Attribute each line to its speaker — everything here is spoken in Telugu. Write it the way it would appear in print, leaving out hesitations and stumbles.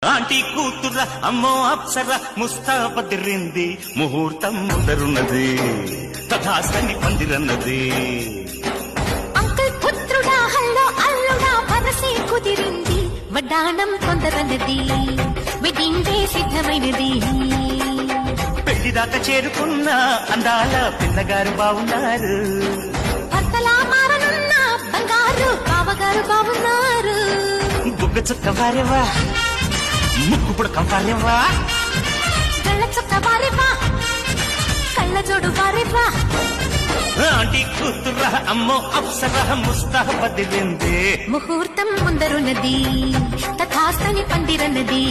Speaker 1: ఆంటీ కూతుర అమ్మో అప్సర ముస్తాబదిరింది ముహూర్తం ముందరున్నది తథాస్తని పందిరన్నది
Speaker 2: అంకుల్ పుత్రుడా హల్లో అల్లుడా వరసే కుదిరింది వడ్డాణం కొందరన్నది వెడ్డింగ్ డే సిద్ధమైనది
Speaker 1: పెళ్లిదాకా చేరుకున్న అందాల పిల్లగారు బావున్నారు
Speaker 2: భర్తలా మారనున్న బంగారు బావగారు బావున్నారు
Speaker 1: బుగ్గ చుక్క వారేవా ముక్కు పుడక వారేవా
Speaker 2: గళ్ళ చుక్క వారేవా కళ్ళ జోడు వారేవా
Speaker 1: ఆంటీ కూతుర అమ్మో అప్సర ముస్తాబదిరింది
Speaker 2: ముహూర్తం ముందరున్నది తథాస్తని పందిరన్నది